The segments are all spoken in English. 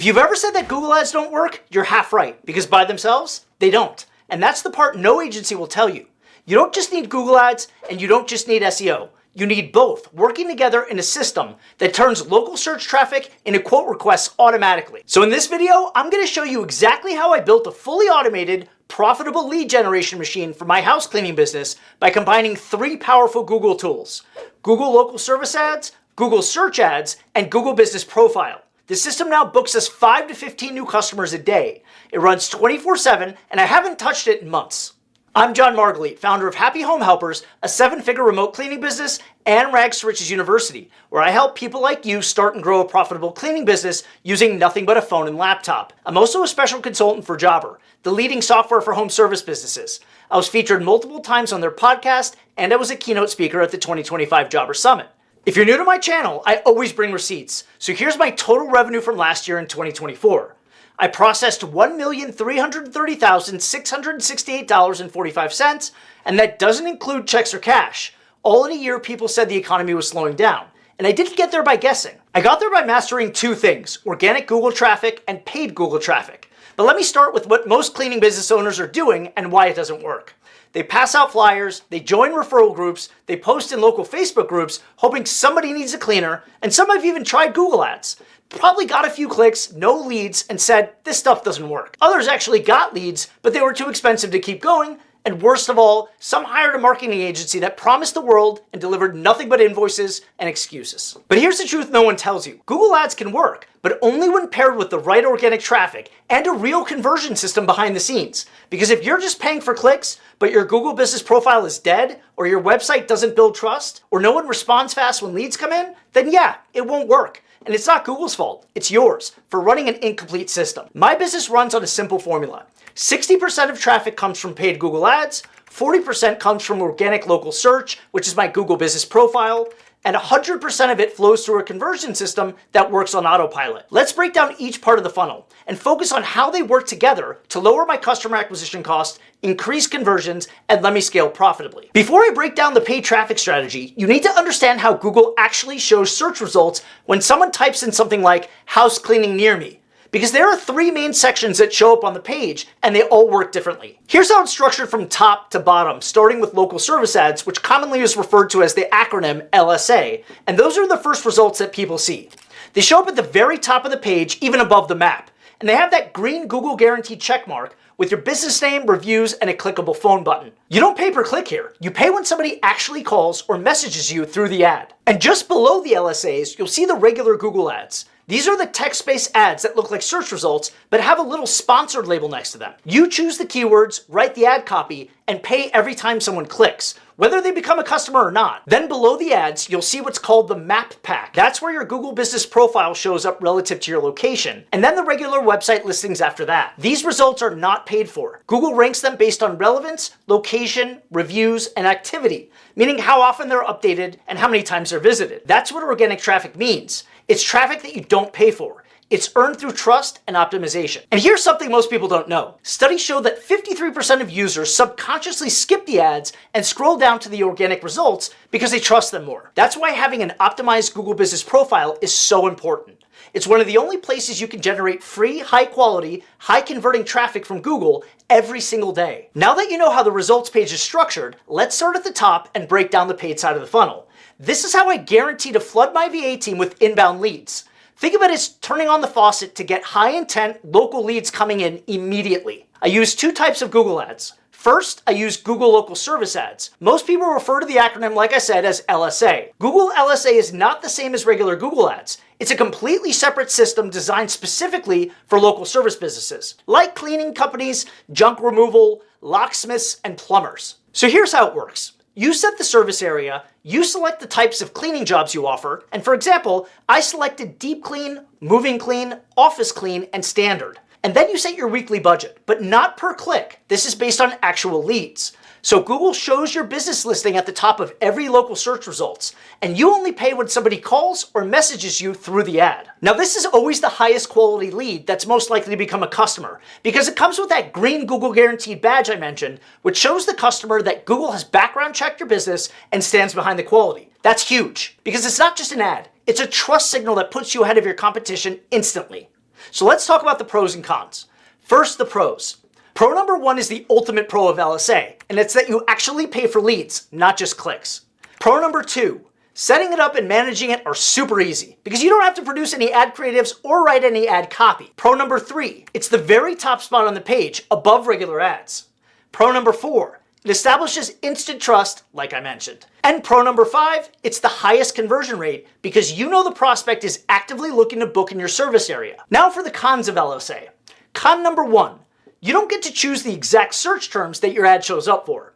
If you've ever said that Google ads don't work, you're half right, because by themselves, they don't. And that's the part no agency will tell you. You don't just need Google ads, and you don't just need SEO. You need both, working together in a system that turns local search traffic into quote requests automatically. So in this video, I'm going to show you exactly how I built a fully automated, profitable lead generation machine for my house cleaning business by combining 3 powerful Google tools: Google Local Service Ads, Google Search Ads, and Google Business Profile. The system now books us 5 to 15 new customers a day. It runs 24/7, and I haven't touched it in months. I'm John Margalit, founder of Happy Home Helpers, a 7-figure remote cleaning business, and Rags to Riches University, where I help people like you start and grow a profitable cleaning business using nothing but a phone and laptop. I'm also a special consultant for Jobber, the leading software for home service businesses. I was featured multiple times on their podcast, and I was a keynote speaker at the 2025 Jobber Summit. If you're new to my channel, I always bring receipts. So here's my total revenue from last year in 2024. I processed $1,330,668.45, and that doesn't include checks or cash. All in a year, people said the economy was slowing down. And I didn't get there by guessing. I got there by mastering 2 things: organic Google traffic and paid Google traffic. But let me start with what most cleaning business owners are doing and why it doesn't work. They pass out flyers, they join referral groups, they post in local Facebook groups, hoping somebody needs a cleaner, and some have even tried Google ads. Probably got a few clicks, no leads, and said, this stuff doesn't work. Others actually got leads, but they were too expensive to keep going. And worst of all, some hired a marketing agency that promised the world and delivered nothing but invoices and excuses. But here's the truth no one tells you. Google ads can work, but only when paired with the right organic traffic and a real conversion system behind the scenes. Because if you're just paying for clicks, but your Google Business Profile is dead, or your website doesn't build trust, or no one responds fast when leads come in, then yeah, it won't work. And it's not Google's fault, it's yours for running an incomplete system. My business runs on a simple formula. 60% of traffic comes from paid Google ads, 40% comes from organic local search, which is my Google Business Profile, and 100% of it flows through a conversion system that works on autopilot. Let's break down each part of the funnel and focus on how they work together to lower my customer acquisition cost, increase conversions, and let me scale profitably. Before I break down the paid traffic strategy, you need to understand how Google actually shows search results when someone types in something like house cleaning near me. Because there are 3 main sections that show up on the page, and they all work differently. Here's how it's structured from top to bottom, starting with local service ads, which commonly is referred to as the acronym LSA, and those are the first results that people see. They show up at the very top of the page, even above the map, and they have that green Google guaranteed check mark with your business name, reviews, and a clickable phone button. You don't pay per click here. You pay when somebody actually calls or messages you through the ad. And just below the LSAs, you'll see the regular Google ads. These are the text-based ads that look like search results, but have a little sponsored label next to them. You choose the keywords, write the ad copy, and pay every time someone clicks, whether they become a customer or not. Then below the ads, you'll see what's called the map pack. That's where your Google Business Profile shows up relative to your location, and then the regular website listings after that. These results are not paid for. Google ranks them based on relevance, location, reviews, and activity, meaning how often they're updated and how many times they're visited. That's what organic traffic means. It's traffic that you don't pay for. It's earned through trust and optimization. And here's something most people don't know. Studies show that 53% of users subconsciously skip the ads and scroll down to the organic results because they trust them more. That's why having an optimized Google Business Profile is so important. It's one of the only places you can generate free, high-quality, high-converting traffic from Google every single day. Now that you know how the results page is structured, let's start at the top and break down the paid side of the funnel. This is how I guarantee to flood my VA team with inbound leads. Think of it as turning on the faucet to get high-intent local leads coming in immediately. I use 2 types of Google ads. First, I use Google Local Service Ads. Most people refer to the acronym, like I said, as LSA. Google LSA is not the same as regular Google ads. It's a completely separate system designed specifically for local service businesses, like cleaning companies, junk removal, locksmiths, and plumbers. So here's how it works. You set the service area, you select the types of cleaning jobs you offer, and for example, I selected deep clean, moving clean, office clean, and standard. And then you set your weekly budget, but not per click. This is based on actual leads. So Google shows your business listing at the top of every local search results, and you only pay when somebody calls or messages you through the ad. Now this is always the highest quality lead that's most likely to become a customer, because it comes with that green Google guaranteed badge I mentioned, which shows the customer that Google has background checked your business and stands behind the quality. That's huge, because it's not just an ad, it's a trust signal that puts you ahead of your competition instantly. So let's talk about the pros and cons. First, the pros. Pro number one is the ultimate pro of LSA, and it's that you actually pay for leads, not just clicks. Pro number two, setting it up and managing it are super easy because you don't have to produce any ad creatives or write any ad copy. Pro number three, it's the very top spot on the page above regular ads. Pro number four, it establishes instant trust, like I mentioned. And pro number five, it's the highest conversion rate because you know the prospect is actively looking to book in your service area. Now for the cons of LSA. Con number one, you don't get to choose the exact search terms that your ad shows up for.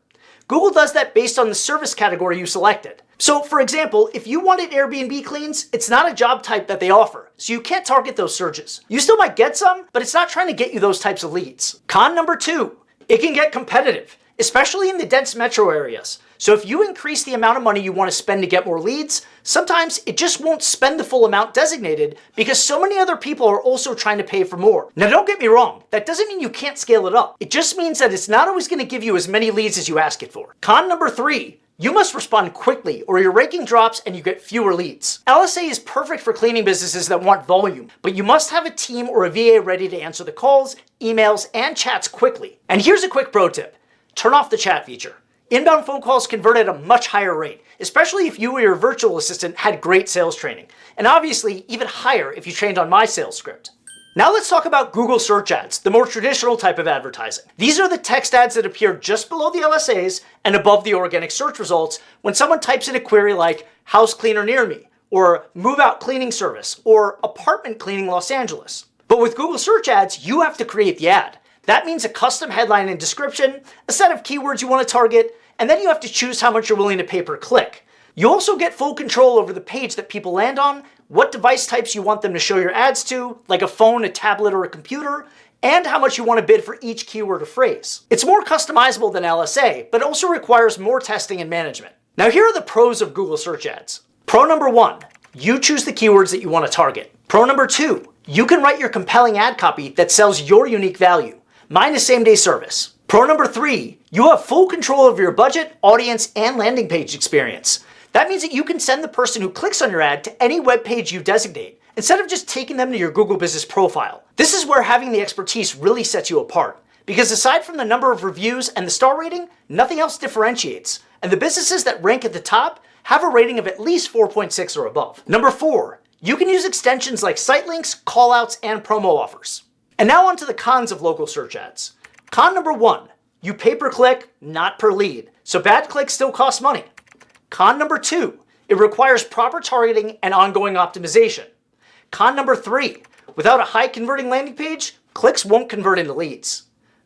Google does that based on the service category you selected. So for example, if you wanted Airbnb cleans, it's not a job type that they offer, so you can't target those searches. You still might get some, but it's not trying to get you those types of leads. Con number two, it can get competitive, especially in the dense metro areas. So if you increase the amount of money you want to spend to get more leads, sometimes it just won't spend the full amount designated because so many other people are also trying to pay for more. Now don't get me wrong, that doesn't mean you can't scale it up. It just means that it's not always going to give you as many leads as you ask it for. Con number three, you must respond quickly or your ranking drops and you get fewer leads. LSA is perfect for cleaning businesses that want volume, but you must have a team or a VA ready to answer the calls, emails, and chats quickly. And here's a quick pro tip. Turn off the chat feature. Inbound phone calls convert at a much higher rate, especially if you or your virtual assistant had great sales training, and obviously even higher if you trained on my sales script. Now let's talk about Google search ads, the more traditional type of advertising. These are the text ads that appear just below the LSAs and above the organic search results when someone types in a query like house cleaner near me, or move out cleaning service, or apartment cleaning Los Angeles. But with Google search ads, you have to create the ad. That means a custom headline and description, a set of keywords you want to target, and then you have to choose how much you're willing to pay per click. You also get full control over the page that people land on, what device types you want them to show your ads to, like a phone, a tablet, or a computer, and how much you want to bid for each keyword or phrase. It's more customizable than LSA, but also requires more testing and management. Now here are the pros of Google search ads. Pro number one, you choose the keywords that you want to target. Pro number two, you can write your compelling ad copy that sells your unique value. Mine is same-day service. Pro number three, you have full control of your budget, audience, and landing page experience. That means that you can send the person who clicks on your ad to any web page you designate, instead of just taking them to your Google Business profile. This is where having the expertise really sets you apart, because aside from the number of reviews and the star rating, nothing else differentiates, and the businesses that rank at the top have a rating of at least 4.6 or above. Number four, you can use extensions like site links, callouts, and promo offers. And now on to the cons of local search ads. Con number one, you pay per click, not per lead, so bad clicks still cost money. Con number two, it requires proper targeting and ongoing optimization. Con number three, without a high converting landing page, clicks won't convert into leads.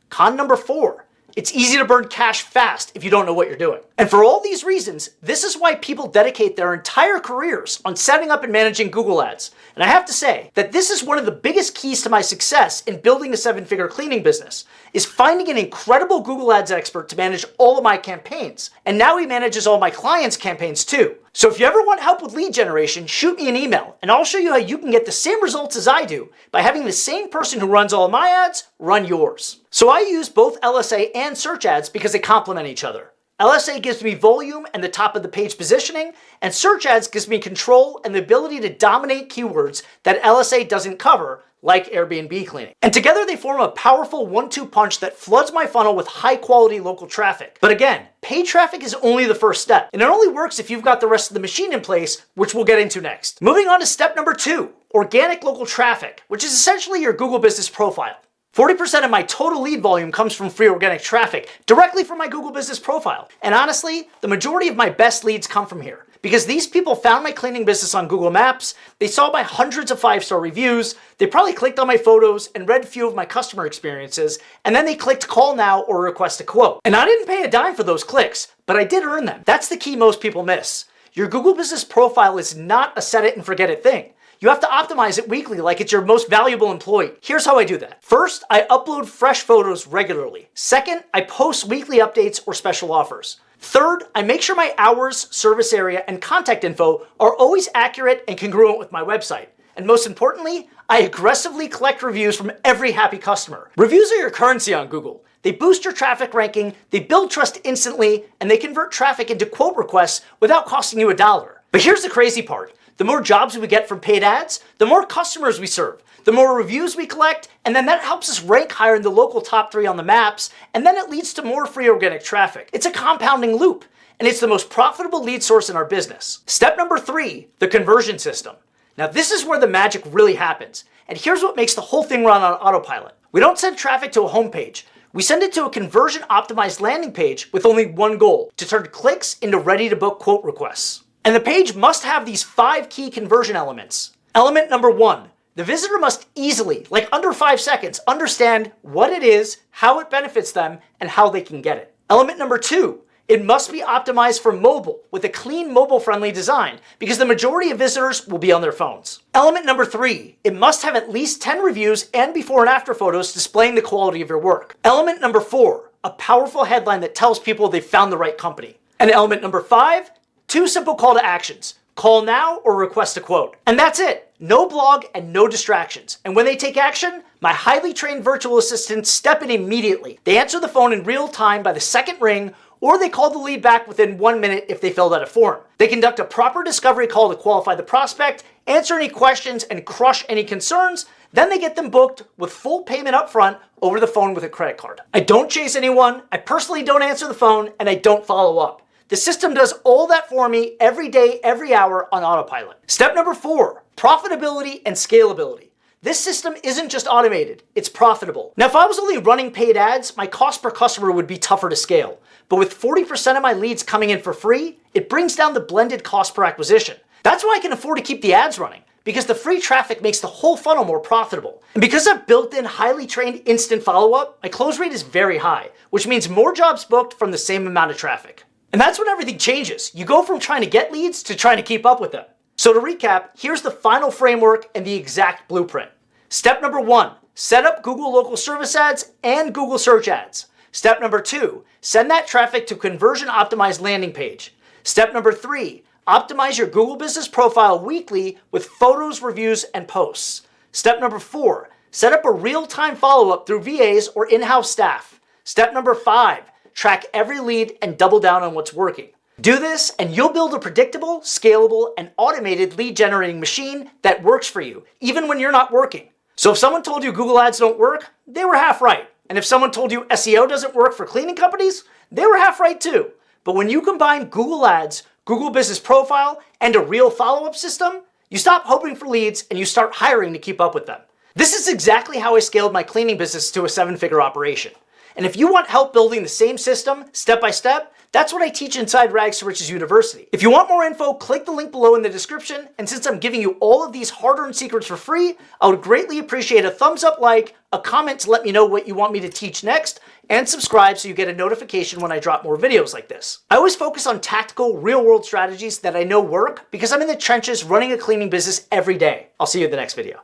Con number four, it's easy to burn cash fast if you don't know what you're doing. And for all these reasons, this is why people dedicate their entire careers on setting up and managing Google ads. And I have to say that this is one of the biggest keys to my success in building a seven-figure cleaning business, is finding an incredible Google Ads expert to manage all of my campaigns. And now he manages all my clients' campaigns too. So if you ever want help with lead generation, shoot me an email and I'll show you how you can get the same results as I do by having the same person who runs all of my ads run yours. So I use both LSA and search ads because they complement each other. LSA gives me volume and the top of the page positioning, and search ads gives me control and the ability to dominate keywords that LSA doesn't cover, like Airbnb cleaning. And together they form a powerful 1-2 punch that floods my funnel with high quality local traffic. But again, paid traffic is only the first step, and it only works if you've got the rest of the machine in place, which we'll get into next. Moving on to step number two, organic local traffic, which is essentially your Google Business profile. 40% of my total lead volume comes from free organic traffic directly from my Google Business profile. And honestly, the majority of my best leads come from here because these people found my cleaning business on Google Maps, they saw my hundreds of 5-star reviews, they probably clicked on my photos and read a few of my customer experiences, and then they clicked call now or request a quote. And I didn't pay a dime for those clicks, but I did earn them. That's the key most people miss. Your Google Business profile is not a set it and forget it thing. You have to optimize it weekly like it's your most valuable employee. Here's how I do that. First, I upload fresh photos regularly. Second, I post weekly updates or special offers. Third, I make sure my hours, service area, and contact info are always accurate and congruent with my website. And most importantly, I aggressively collect reviews from every happy customer. Reviews are your currency on Google. They boost your traffic ranking, they build trust instantly, and they convert traffic into quote requests without costing you $1. But here's the crazy part. The more jobs we get from paid ads, the more customers we serve. The more reviews we collect, and then that helps us rank higher in the local top 3 on the maps, and then it leads to more free organic traffic. It's a compounding loop, and it's the most profitable lead source in our business. Step number 3, the conversion system. Now this is where the magic really happens, and here's what makes the whole thing run on autopilot. We don't send traffic to a homepage. We send it to a conversion-optimized landing page with only one goal: to turn clicks into ready-to-book quote requests. And the page must have these 5 key conversion elements. Element number 1, the visitor must easily, like under 5 seconds, understand what it is, how it benefits them, and how they can get it. Element number 2, it must be optimized for mobile with a clean mobile-friendly design because the majority of visitors will be on their phones. Element number 3, it must have at least 10 reviews and before and after photos displaying the quality of your work. Element number 4, a powerful headline that tells people they've found the right company. And element number 5, 2 simple call to actions: call now or request a quote. And that's it. No blog and no distractions. And when they take action, my highly trained virtual assistants step in immediately. They answer the phone in real time by the second ring, or they call the lead back within 1 minute if they filled out a form. They conduct a proper discovery call to qualify the prospect, answer any questions, and crush any concerns. Then they get them booked with full payment up front over the phone with a credit card. I don't chase anyone, I personally don't answer the phone, and I don't follow up. The system does all that for me every day, every hour on autopilot. Step number 4, profitability and scalability. This system isn't just automated, it's profitable. Now, if I was only running paid ads, my cost per customer would be tougher to scale. But with 40% of my leads coming in for free, it brings down the blended cost per acquisition. That's why I can afford to keep the ads running, because the free traffic makes the whole funnel more profitable. And because I've built in highly trained instant follow-up, my close rate is very high, which means more jobs booked from the same amount of traffic. And that's when everything changes. You go from trying to get leads to trying to keep up with them. So to recap, here's the final framework and the exact blueprint. Step number 1, set up Google local service ads and Google search ads. Step number 2, send that traffic to conversion optimized landing page. Step number 3, optimize your Google business profile weekly with photos, reviews, and posts. Step number 4, set up a real-time follow-up through VAs or in-house staff. Step number 5, track every lead and double down on what's working. Do this and you'll build a predictable, scalable, and automated lead generating machine that works for you, even when you're not working. So if someone told you Google ads don't work, they were half right. And if someone told you SEO doesn't work for cleaning companies, they were half right too. But when you combine Google ads, Google business profile, and a real follow-up system, you stop hoping for leads and you start hiring to keep up with them. This is exactly how I scaled my cleaning business to a 7-figure operation. And if you want help building the same system step by step, that's what I teach inside Rags to Riches University. If you want more info, click the link below in the description. And since I'm giving you all of these hard-earned secrets for free, I would greatly appreciate a thumbs up, like, a comment to let me know what you want me to teach next, and subscribe so you get a notification when I drop more videos like this. I always focus on tactical, real-world strategies that I know work because I'm in the trenches running a cleaning business every day. I'll see you in the next video.